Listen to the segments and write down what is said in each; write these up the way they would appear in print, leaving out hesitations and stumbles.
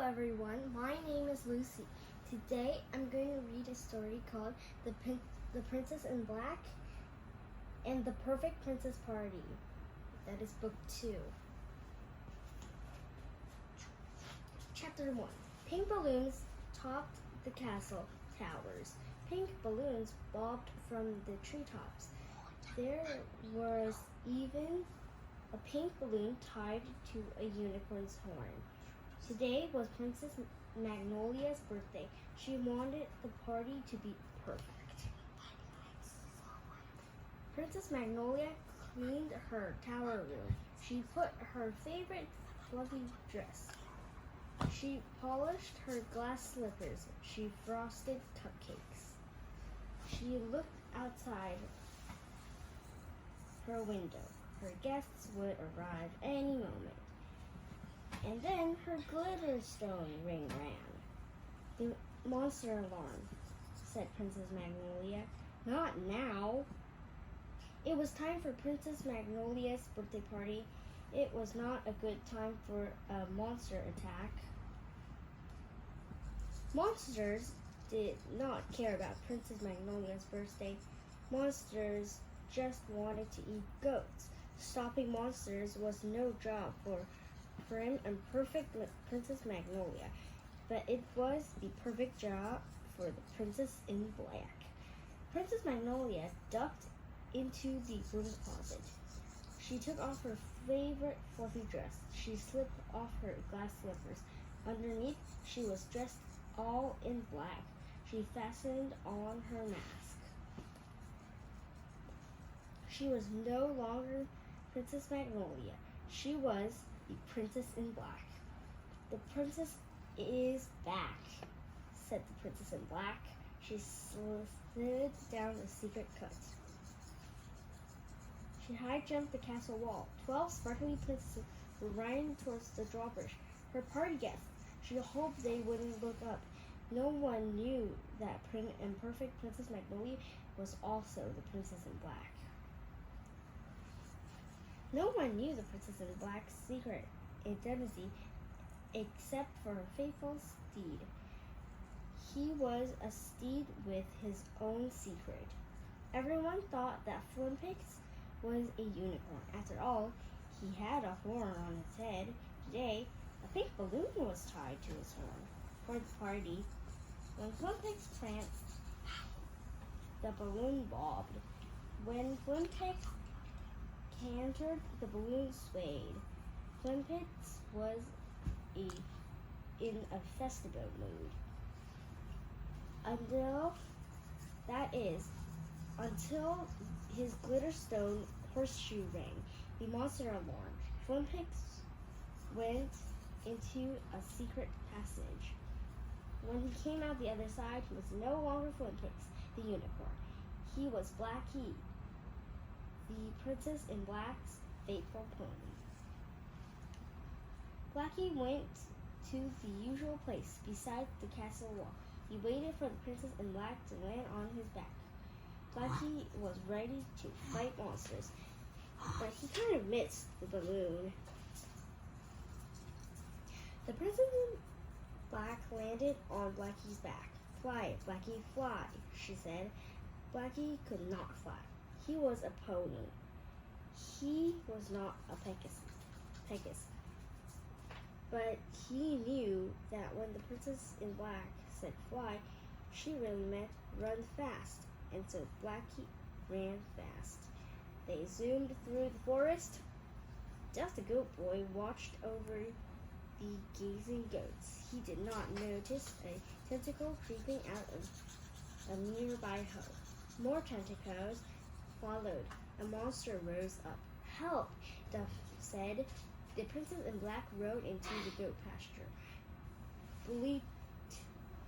everyone, my name is Lucy. Today I'm going to read a story called The Princess in Black and the Perfect Princess Party. That is book 2. Chapter 1. Pink balloons topped the castle towers. Pink balloons bobbed from the treetops. There was even a pink balloon tied to a unicorn's horn. Today was Princess Magnolia's birthday. She wanted the party to be perfect. Princess Magnolia cleaned her tower room. She put her favorite fluffy dress. She polished her glass slippers. She frosted cupcakes. She looked outside her window. Her guests would arrive any moment. And then her glitter stone ring rang. The monster alarm, said Princess Magnolia. Not now. It was time for Princess Magnolia's birthday party. It was not a good time for a monster attack. Monsters did not care about Princess Magnolia's birthday. Monsters just wanted to eat goats. Stopping monsters was no job for prim and perfect Princess Magnolia, but it was the perfect job for the Princess in Black. Princess Magnolia ducked into the broom closet. She took off her favorite fluffy dress. She slipped off her glass slippers. Underneath, she was dressed all in black. She fastened on her mask. She was no longer Princess Magnolia. She was the Princess in Black. The princess is back, said the Princess in Black. She slid down a secret cut. She high-jumped the castle wall. 12 sparkly princesses were running towards the drawbridge. Her party guests. She hoped they wouldn't look up. No one knew that prim and perfect Princess Magnolia was also the Princess in Black. No one knew the Princess in Black's secret identity except for her faithful steed. He was a steed with his own secret. Everyone thought that Flimpix was a unicorn. After all, he had a horn on his head. Today, a pink balloon was tied to his horn. For the party, when Flimpix pranced, the balloon bobbed. When Flimpix cantered, the balloon swayed. Flimpix was in a festival mood. Until his glitter stone horseshoe rang, the monster alarm. Flimpix went into a secret passage. When he came out the other side, he was no longer Flimpix, the unicorn. He was Blackie, the Princess in Black's faithful pony. Blackie went to the usual place beside the castle wall. He waited for the Princess in Black to land on his back. Blackie was ready to fight monsters, but he kind of missed the balloon. The Princess in Black landed on Blackie's back. Fly, Blackie, fly, she said. Blackie could not fly. He was a pony. He was not a Pegasus. But he knew that when the Princess in Black said fly, she really meant run fast. And so Blackie ran fast. They zoomed through the forest. Just the goat boy watched over the gazing goats. He did not notice a tentacle creeping out of a nearby hoe. More tentacles followed. A monster rose up. Help, Duff said. The Princess in Black rode into the goat pasture. Bleat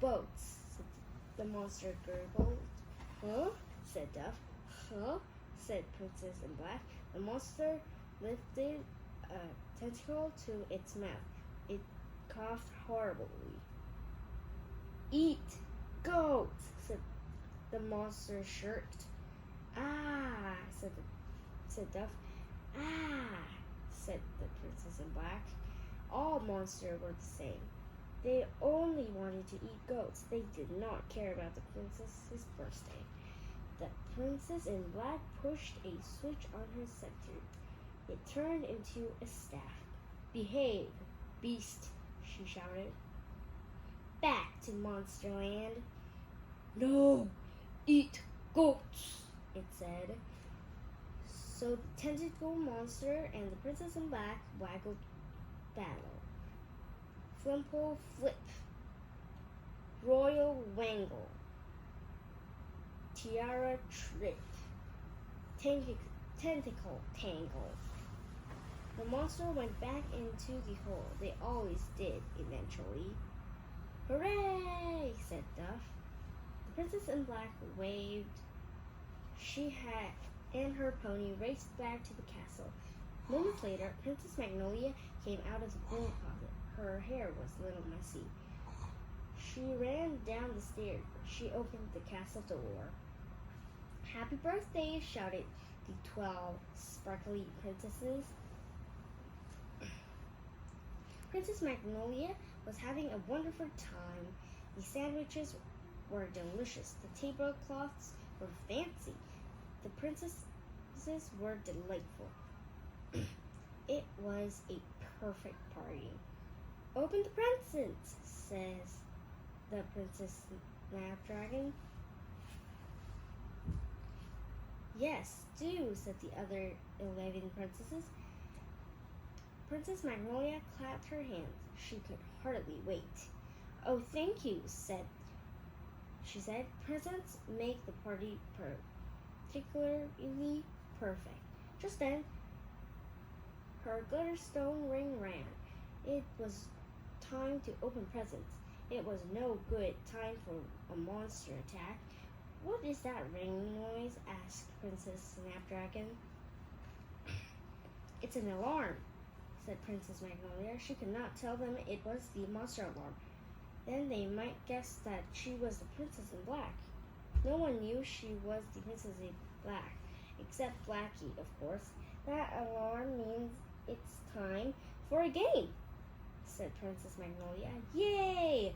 boats, said the monster gurgled. Huh? Said Duff. Huh? Said Princess in Black. The monster lifted a tentacle to its mouth. It coughed horribly. Eat goat, said the monster shirked. Ah, said Duff. Ah, said the Princess in Black. All monsters were the same. They only wanted to eat goats. They did not care about the princess's birthday. The princess in black pushed a switch on her scepter. It turned into a staff. Behave, beast, she shouted. Back to Monsterland. No, eat goats, it said. So the tentacle monster and the princess in black waggled battle. Flimple flip. Royal wangle. Tiara trip. Tentacle tangle. The monster went back into the hole. They always did, eventually. Hooray, said Duff. The princess in black waved. She and her pony raced back to the castle. Moments later, Princess Magnolia came out of the broom closet. Her hair was a little messy. She ran down the stairs. She opened the castle door. Happy birthday, shouted the 12 sparkly princesses. Princess Magnolia was having a wonderful time. The sandwiches were delicious. The tablecloths were fancy. The princesses were delightful. It was a perfect party. Open the presents, says the Princess Snapdragon. Yes, do, said the other 11 princesses. Princess Magnolia clapped her hands. She could hardly wait. Oh, thank you, she said. Presents make the party particularly perfect. Just then, her glitterstone ring rang. It was time to open presents. It was no good time for a monster attack. What is that ringing noise? Asked Princess Snapdragon. It's an alarm, said Princess Magnolia. She could not tell them it was the monster alarm. Then they might guess that she was the Princess in Black. No one knew she was the Princess in Black, except Blackie, of course. That alarm means it's time for a game, said Princess Magnolia. Yay,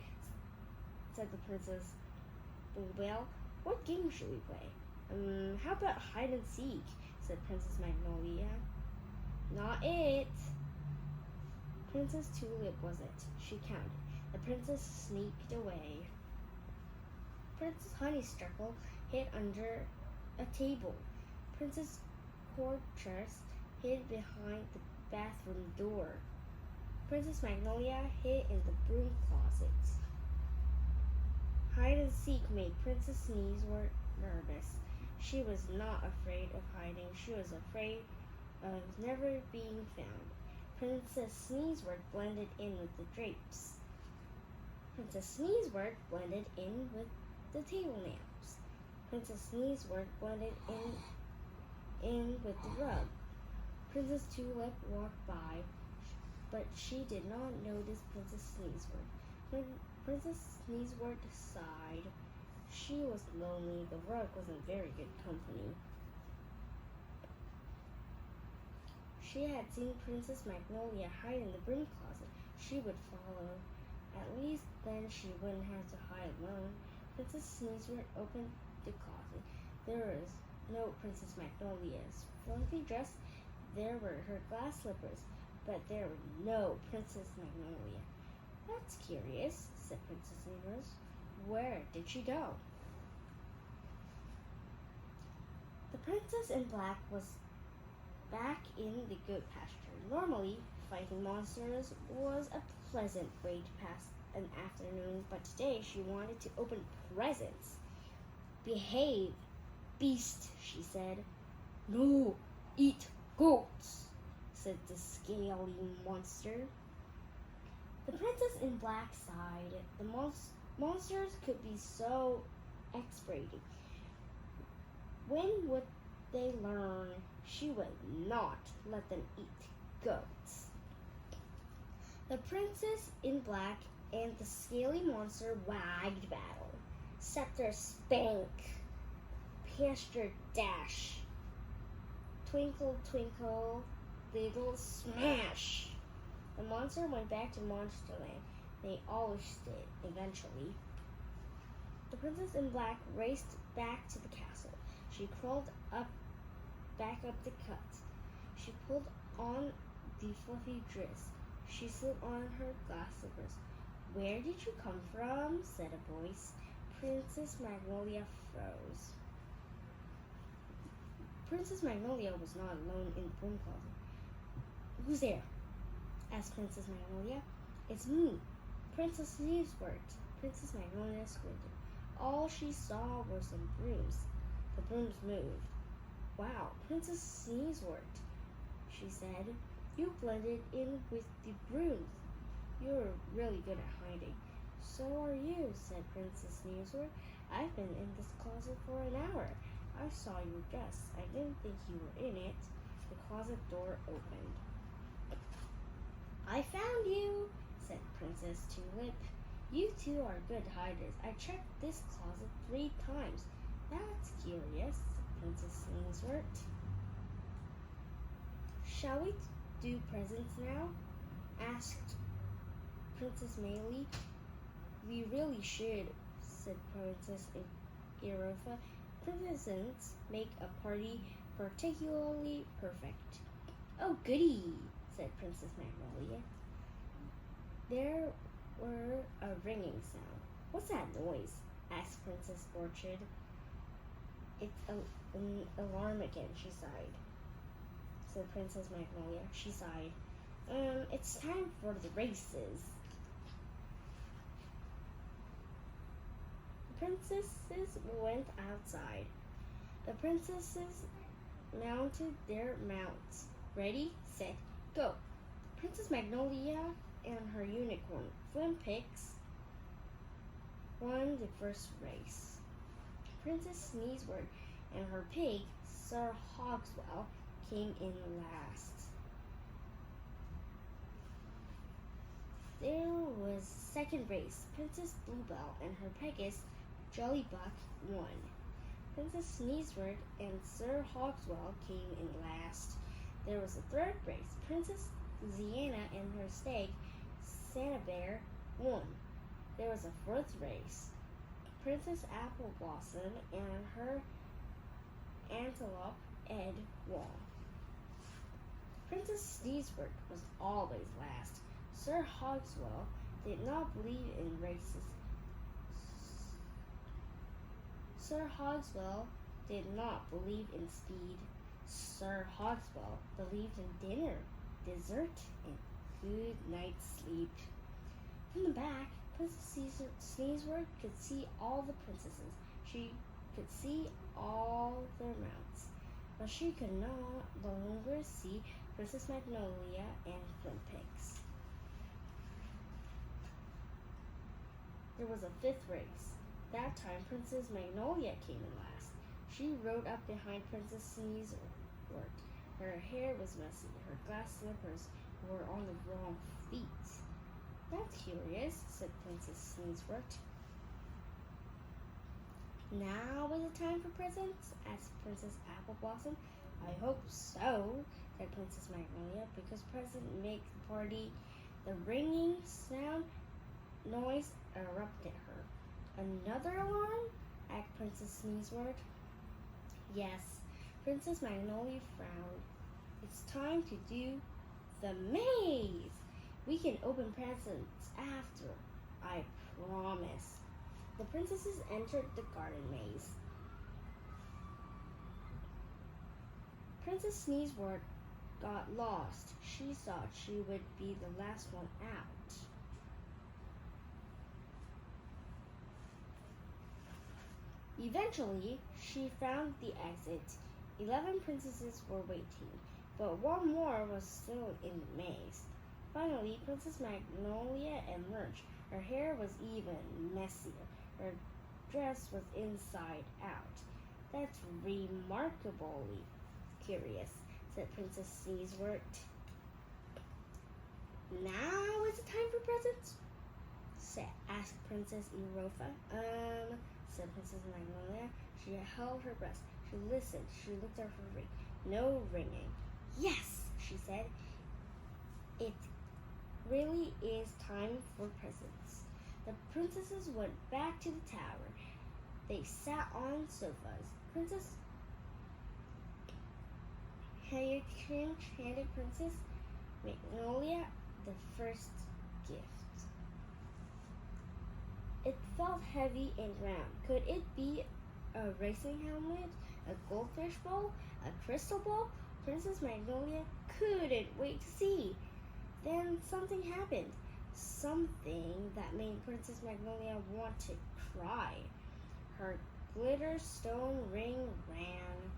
said the Princess Bluebell. What game should we play? How about hide and seek, said Princess Magnolia. Not it. Princess Tulip was it. She counted. The princess sneaked away. Princess Honeysuckle hid under a table. Princess Portress hid behind the bathroom door. Princess Magnolia hid in the broom closet. Hide and seek made Princess Sneezeworth nervous. She was not afraid of hiding. She was afraid of never being found. Princess Sneezeworth blended in with the drapes. Princess Sneezeworth blended in with the table lamps. Princess Sneezeworth blended in with the rug. Princess Tulip walked by, but she did not notice Princess Sneezeworth. When Princess Sneezeworth sighed, she was lonely. The rug wasn't very good company. She had seen Princess Magnolia hide in the broom closet. She would follow. At least then she wouldn't have to hide alone. Princess Sneezeworth opened the closet. There was no Princess Magnolia's fluffy dress. There were her glass slippers, but there was no Princess Magnolia. That's curious, said Princess Sneezeworth. Where did she go? The Princess in Black was back in the goat pasture. Normally, fighting monsters was a pleasant way to pass an afternoon, but today she wanted to open presents. Behave, beast, she said. No, eat goats, said the scaly monster. The Princess in Black sighed. The monsters could be so exasperating. When would they learn? She would not let them eat goats. The Princess in Black and the scaly monster wagged battle. Scepter spank. Pasture dash. Twinkle, twinkle, little smash. The monster went back to Monsterland. They always did, eventually. The princess in black raced back to the castle. She crawled back up the cut. She pulled on the fluffy dress. She slid on her glass slippers. "Where did you come from?" said a voice. Princess Magnolia froze. Princess Magnolia was not alone in the broom closet. "Who's there?" asked Princess Magnolia. "It's me, Princess Sneezewort." Princess Magnolia squinted. All she saw were some brooms. The brooms moved. "Wow, Princess Sneezewort," she said. "You blended in with the brooms. You're really good at hiding." "So are you," said Princess Sneezewort. "I've been in this closet for an hour. I saw your dress. I didn't think you were in it." The closet door opened. "I found you," said Princess Tulip. "You two are good hiders. I checked this closet 3 times. That's curious," said Princess Sneezewort. "Shall we do presents now?" asked Princess Maylie. "We really should," said Princess Erofa. "Presents make a party particularly perfect." "Oh, goody," said Princess Magnolia. There were a ringing sound. "What's that noise?" asked Princess Orchid. "It's an alarm again," she sighed. Said Princess Magnolia. She sighed. It's time for the races." The princesses went outside. The princesses mounted their mounts. "Ready, set, go." Princess Magnolia and her unicorn, Flimpix, won the first race. Princess Sneezewort and her pig, Sir Hogswell, came in last. There was second race. Princess Bluebell and her Pegasus, Jollybuck, won. Princess Sneezewort and Sir Hogswell came in last. There was a third race. Princess Ziana and her stag, Santa Bear, won. There was a fourth race. Princess Apple Blossom and her antelope, Ed, won. Princess Sneezewort was always last. Sir Hogswell did not believe in races. Sir Hogswell did not believe in speed. Sir Hogswell believed in dinner, dessert, and good night's sleep. From the back, Princess Sneezewort could see all the princesses. She could see all their mounts, but she could no longer see Princess Magnolia and Flimpix. There was a fifth race. That time, Princess Magnolia came in last. She rode up behind Princess Sneezewort. Her hair was messy. Her glass slippers were on the wrong feet. "That's curious," said Princess Sneezewort. "Now is the time for presents?" asked Princess Apple Blossom. "I hope so," said Princess Magnolia, "because presents make the party." The ringing sound noise erupted her. "Another alarm?" asked Princess Sneezewort. "Yes." Princess Magnolia frowned. "It's time to do the maze. We can open presents after, I promise." The princesses entered the garden maze. Princess Sneezewort got lost. She thought she would be the last one out. Eventually, she found the exit. 11 princesses were waiting, but one more was still in the maze. Finally, Princess Magnolia emerged. Her hair was even messier. Her dress was inside out. "That's remarkably curious," said Princess Sneezewort. "Now is the time for presents?" asked Princess Erofa. Said Princess Magnolia. She held her breath. She listened. She looked at her ring. No ringing. "Yes," she said. "It's really is time for presents. The princesses went back to the tower. They sat on sofas. Princess Hayakrinch handed Princess Magnolia the first gift. It felt heavy and round. Could it be a racing helmet, a goldfish bowl, a crystal ball? Princess Magnolia couldn't wait to see. Then something happened. Something that made Princess Magnolia want to cry. Her glitter stone ring ran.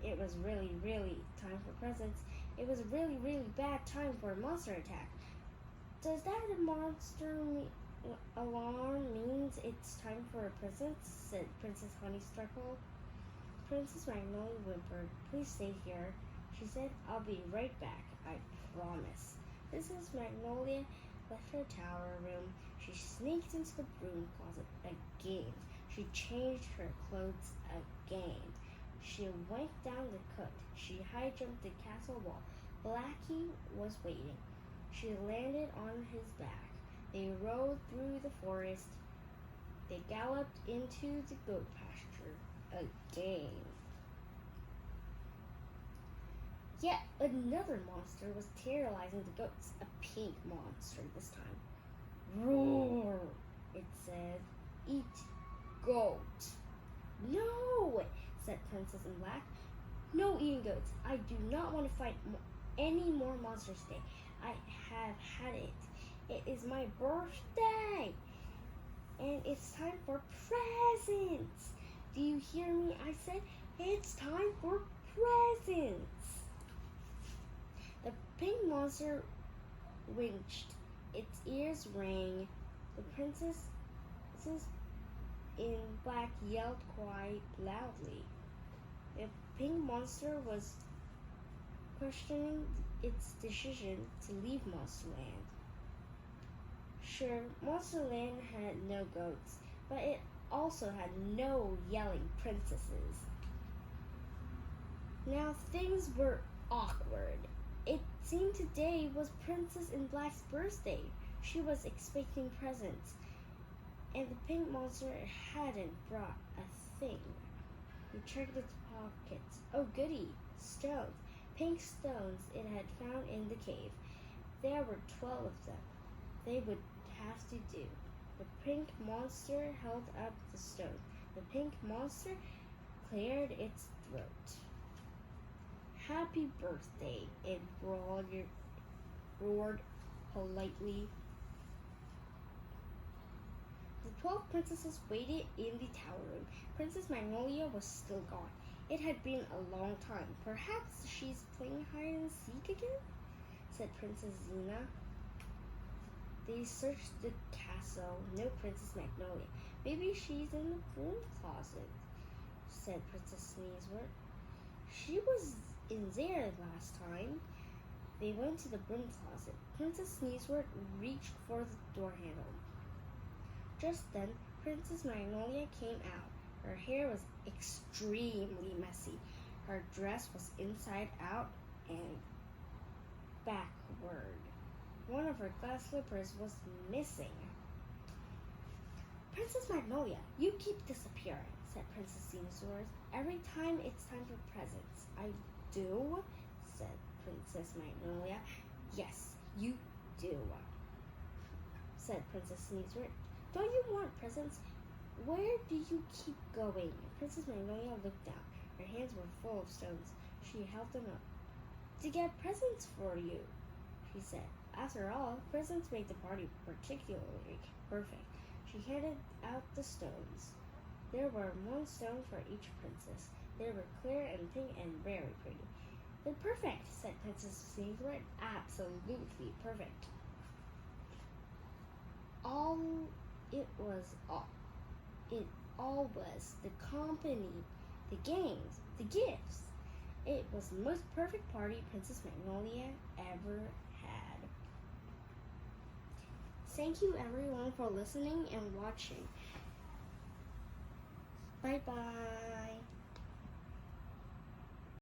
It was really, really time for presents. It was a really, really bad time for a monster attack. Does that monster alarm means it's time for a present? Said Princess Honeysuckle. Princess Magnolia whimpered. Please stay here. She said, I'll be right back. I promise. Princess Magnolia left her tower room. She sneaked into the broom closet again. She changed her clothes again. She went down the cut. She high-jumped the castle wall. Blackie was waiting. She landed on his back. They rode through the forest. They galloped into the goat pasture again. Yet another monster was terrorizing the goats, a pink monster this time. Roar, it said. Eat goat. No, said Princess in Black. No eating goats. I do not want to fight any more monsters today. I have had it. It is my birthday. And it's time for presents. Do you hear me? I said it's time for presents. The pink monster winched. Its ears rang. The princesses in black yelled quite loudly. The pink monster was questioning its decision to leave Monsterland. Sure, Monsterland had no goats, but it also had no yelling princesses. Now things were awkward. It seemed today was Princess in Black's birthday. She was expecting presents, and the pink monster hadn't brought a thing. He checked its pockets. Oh goody, stones. Pink stones it had found in the cave. There were 12 of them. They would have to do. The pink monster held up the stone. The pink monster cleared its throat. Happy birthday, it roared politely. The 12 princesses waited in the tower room. Princess Magnolia was still gone. It had been a long time. Perhaps she's playing hide and seek again, said Princess Xena. They searched the castle. No Princess Magnolia. Maybe she's in the broom closet, said Princess Sneezewort. She was in there last time. They went to the broom closet. Princess Sneezewort reached for the door handle. Just then, Princess Magnolia came out. Her hair was extremely messy. Her dress was inside out and backward. One of her glass slippers was missing. Princess Magnolia, you keep disappearing, said Princess Xenosaurus. Every time it's time for presents. I do, said Princess Magnolia. Yes, you do, said Princess Sneezewort. Don't you want presents? Where do you keep going? Princess Magnolia looked down. Her hands were full of stones. She held them up. To get presents for you, she said. After all, presents made the party particularly perfect. She handed out the stones. There were one stone for each princess. They were clear and pink and very pretty. They're perfect, said Princess Sneezewort. Absolutely perfect. It all was the company, the games, the gifts. It was the most perfect party Princess Magnolia ever had. Thank you everyone for listening and watching. Bye bye.